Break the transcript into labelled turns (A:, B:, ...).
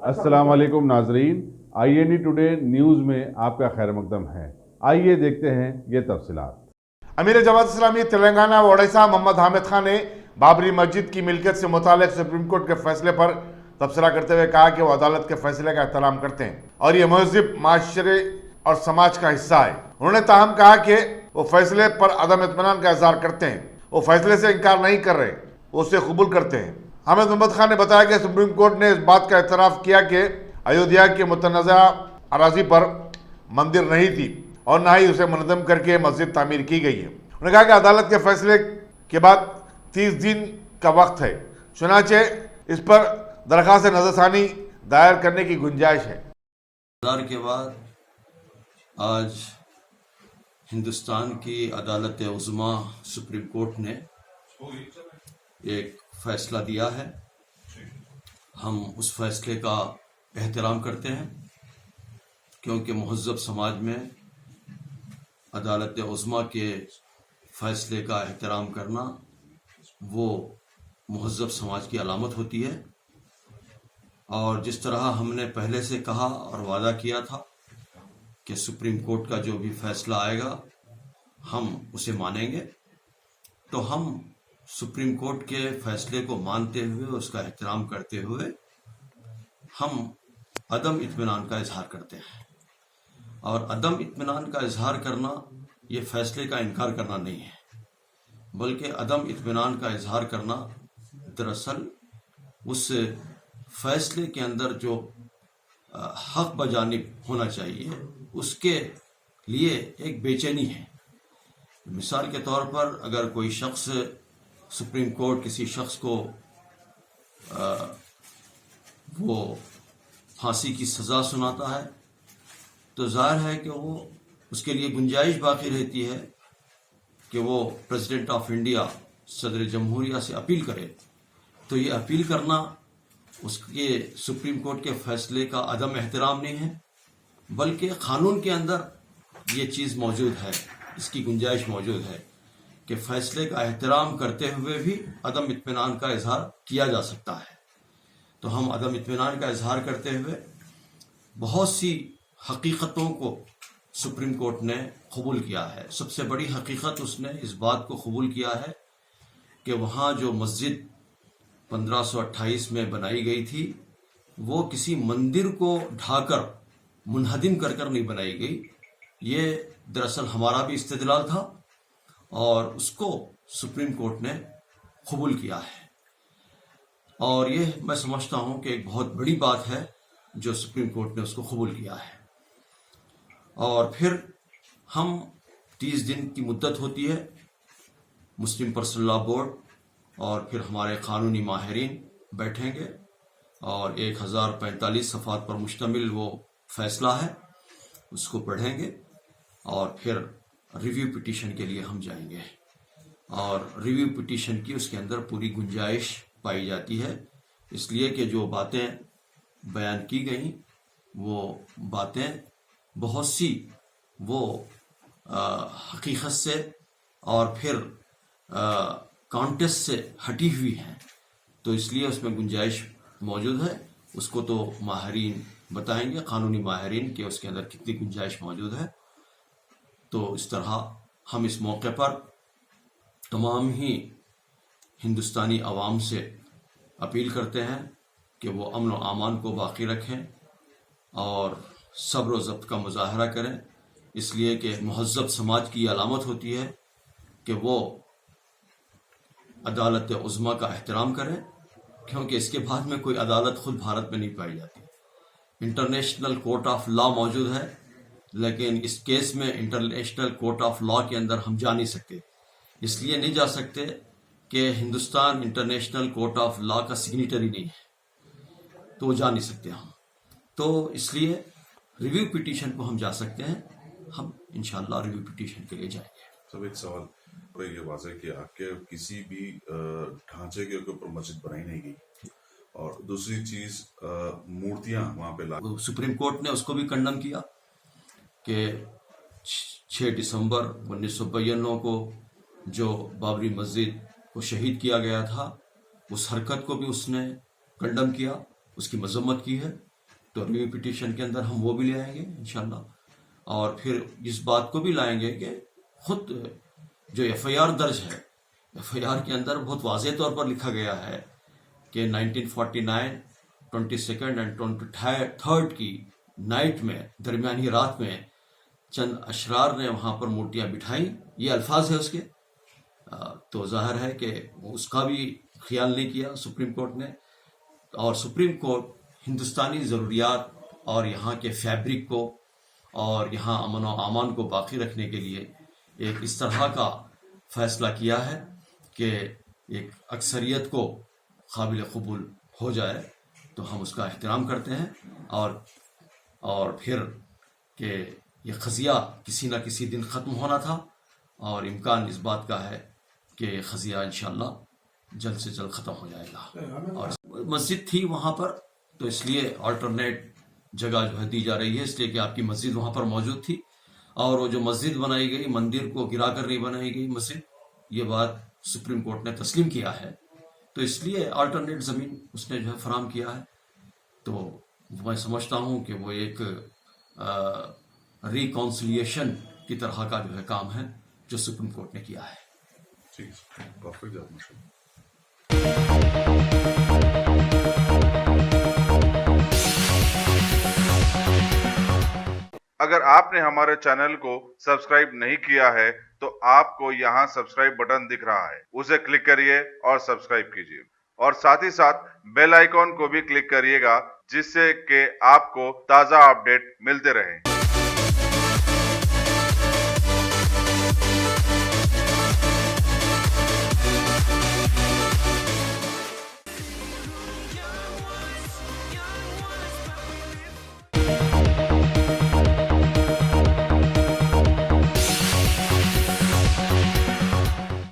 A: अस्सलाम वालेकुम नाजरीन, INE टुडे न्यूज़ में आपका खैर मकदम है। आइए देखते हैं ये तफसीलात।
B: अमीर जमात इस्लामी तेलंगाना व ओडिशा मोहम्मद हामिद खान ने बाबरी मस्जिद की मिल्कियत से मुतालिक सुप्रीम कोर्ट के फैसले पर तबसरा करते हुए कहा कि वो अदालत के फैसले का एहतराम करते हैं और ये महज़िब माशरे और समाज का हिस्सा है। उन्होंने ताहम कहा कि वो फैसले पर अदम इत्मीनान का इजहार करते हैं, वो फैसले से इनकार नहीं कर रहे, वो उसे कबूल करते हैं। हामिद मोहम्मद खान ने बताया कि सुप्रीम कोर्ट ने इस बात का एतराफ़ किया कि अयोध्या के मुतनज़ा अराज़ी पर मंदिर नहीं थी और ना ही उसे मुनज़्ज़म करके मस्जिद तामीर की गई है। उन्होंने कहा कि अदालत के फैसले के बाद 30 दिन का वक्त है, चुनाचे इस पर दरख्वास्त नज़रसानी दायर करने की गुंजाइश है।
C: के बाद आज हिंदुस्तान की अदालत उज़्मा सुप्रीम कोर्ट ने एक फैसला दिया है। हम उस फैसले का एहतराम करते हैं क्योंकि महज़्ज़ब समाज में अदालत उज़्मा के फैसले का एहतराम करना वो महज़्ज़ब समाज की अलामत होती है। और जिस तरह हमने पहले से कहा और वादा किया था कि सुप्रीम कोर्ट का जो भी फैसला आएगा हम उसे मानेंगे, तो हम सुप्रीम कोर्ट के फैसले को मानते हुए उसका एहतराम करते हुए हम अदम इत्मीनान का इजहार करते हैं। और अदम इत्मीनान का इजहार करना ये फैसले का इनकार करना नहीं है, बल्कि अदम इत्मीनान का इजहार करना दरअसल उस फैसले के अंदर जो हक बजानिब होना चाहिए उसके लिए एक बेचैनी है। मिसाल के तौर पर अगर कोई शख्स सुप्रीम कोर्ट किसी शख्स को वो फांसी की सज़ा सुनाता है तो जाहिर है कि वो उसके लिए गुंजाइश बाकी रहती है कि वो प्रेसिडेंट ऑफ इंडिया सदर जमहूरिया से अपील करे। तो ये अपील करना उसके सुप्रीम कोर्ट के फैसले का अदम एहतराम नहीं है, बल्कि क़ानून के अंदर ये चीज़ मौजूद है, इसकी गुंजाइश मौजूद है कि फैसले का एहतराम करते हुए भी अदम इत्मीनान का इजहार किया जा सकता है। तो हम अदम इत्मीनान का इजहार करते हुए बहुत सी हकीकतों को सुप्रीम कोर्ट ने कबूल किया है। सबसे बड़ी हकीकत उसने इस बात को कबूल किया है कि वहाँ जो मस्जिद 1528 में बनाई गई थी वो किसी मंदिर को ढाकर मुनहदिम कर कर नहीं बनाई गई। ये दरअसल हमारा भी इस्तेदलाल था और उसको सुप्रीम कोर्ट ने कबूल किया है। और ये मैं समझता हूँ कि एक बहुत बड़ी बात है जो सुप्रीम कोर्ट ने उसको कबूल किया है। और फिर हम 30 दिन की मुद्दत होती है, मुस्लिम पर्सनल लॉ बोर्ड और फिर हमारे कानूनी माहिरीन बैठेंगे और 1045 सफ़ात पर मुश्तमिल वो फैसला है उसको पढ़ेंगे और फिर रिव्यू पिटीशन के लिए हम जाएंगे। और रिव्यू पिटीशन की उसके अंदर पूरी गुंजाइश पाई जाती है, इसलिए कि जो बातें बयान की गई वो बातें बहुत सी वो हकीकत से और फिर कॉन्टेस्ट से हटी हुई हैं, तो इसलिए उसमें गुंजाइश मौजूद है। उसको तो माहिरीन बताएंगे, कानूनी माहिरीन, कि उसके अंदर कितनी गुंजाइश मौजूद है। तो इस तरह हम इस मौके पर तमाम ही हिंदुस्तानी अवाम से अपील करते हैं कि वो अमन व अमान को बाकी रखें और सब्र व ज़ब्त का मुजाहरा करें, इसलिए कि महज़्ज़ब समाज की अलामत होती है कि वो अदालत उज़्मा का एहतराम करें, क्योंकि इसके बाद में कोई अदालत खुद भारत में नहीं पाई जाती। इंटरनेशनल कोर्ट ऑफ लॉ मौजूद है, लेकिन इस केस में इंटरनेशनल कोर्ट ऑफ लॉ के अंदर हम जा नहीं सकते। इसलिए नहीं जा सकते कि Hindustan international court of law का सिग्नेटरी नहीं है, तो वो जा नहीं सकते हम। तो इसलिए रिव्यू पिटीशन को हम जा सकते हैं, हम इंशाल्लाह रिव्यू पिटीशन के लिए जाएंगे।
D: सब एक सवाल पर ये वाज़ है कि आपके किसी भी ढांचे के ऊपर मस्जिद बनाई नहीं गई, और दूसरी चीज मूर्तियां वहां पे
C: सुप्रीम कोर्ट ने उसको भी कंडम किया कि 6 दिसंबर 1992 को जो बाबरी मस्जिद को शहीद किया गया था, उस हरकत को भी उसने कंडम किया, उसकी मजम्मत की है। تو रिव्यू पिटीशन के अंदर हम वो भी ले आएंगे इंशाल्लाह, और फिर इस बात को भी लाएंगे कि खुद जो FIR दर्ज है, FIR के अंदर बहुत वाज़ेह तौर पर लिखा गया है कि 1949 22 एंड 23 की नाइट में, दरमियानी रात में चंद अशरार ने वहाँ पर मूर्तियाँ बिठाई, ये अल्फाज है उसके। तो ज़ाहिर है कि उसका भी ख्याल नहीं किया सुप्रीम कोर्ट ने, और सुप्रीम कोर्ट हिंदुस्तानी ज़रूरियात और यहाँ के फैब्रिक को और यहाँ अमन व अमान को बाकी रखने के लिए एक इस तरह का फ़ैसला किया है कि एक अक्सरियत को काबिल कबूल हो जाए, तो हम उसका एहतराम करते हैं। और फिर कि ये क़ज़िया किसी न किसी दिन ख़त्म होना था, और इम्कान इस बात का है कि क़ज़िया इंशाअल्लाह जल्द से जल्द ख़त्म हो जाएगा। और मस्जिद थी वहाँ पर, तो इसलिए अल्टरनेट जगह जो है दी जा रही है, इसलिए कि आपकी मस्जिद वहाँ पर मौजूद थी, और वो जो मस्जिद बनाई गई, मंदिर को गिरा कर नहीं बनाई गई मस्जिद, ये बात सुप्रीम कोर्ट ने तस्लीम किया है, तो इसलिए अल्टरनेट ज़मीन उसने जो है फराहम किया है। तो मैं समझता हूँ कि वो एक रिकॉन्सिलिएशन की तरह का जो है काम है जो सुप्रीम कोर्ट ने किया है।
D: ठीक है, काफी ज्यादा मुश्किल।
E: अगर आपने हमारे चैनल को सब्सक्राइब नहीं किया है तो आपको यहाँ सब्सक्राइब बटन दिख रहा है, उसे क्लिक करिए और सब्सक्राइब कीजिए, और साथ ही साथ बेल आइकॉन को भी क्लिक करिएगा, जिससे कि आपको ताज़ा अपडेट मिलते रहें।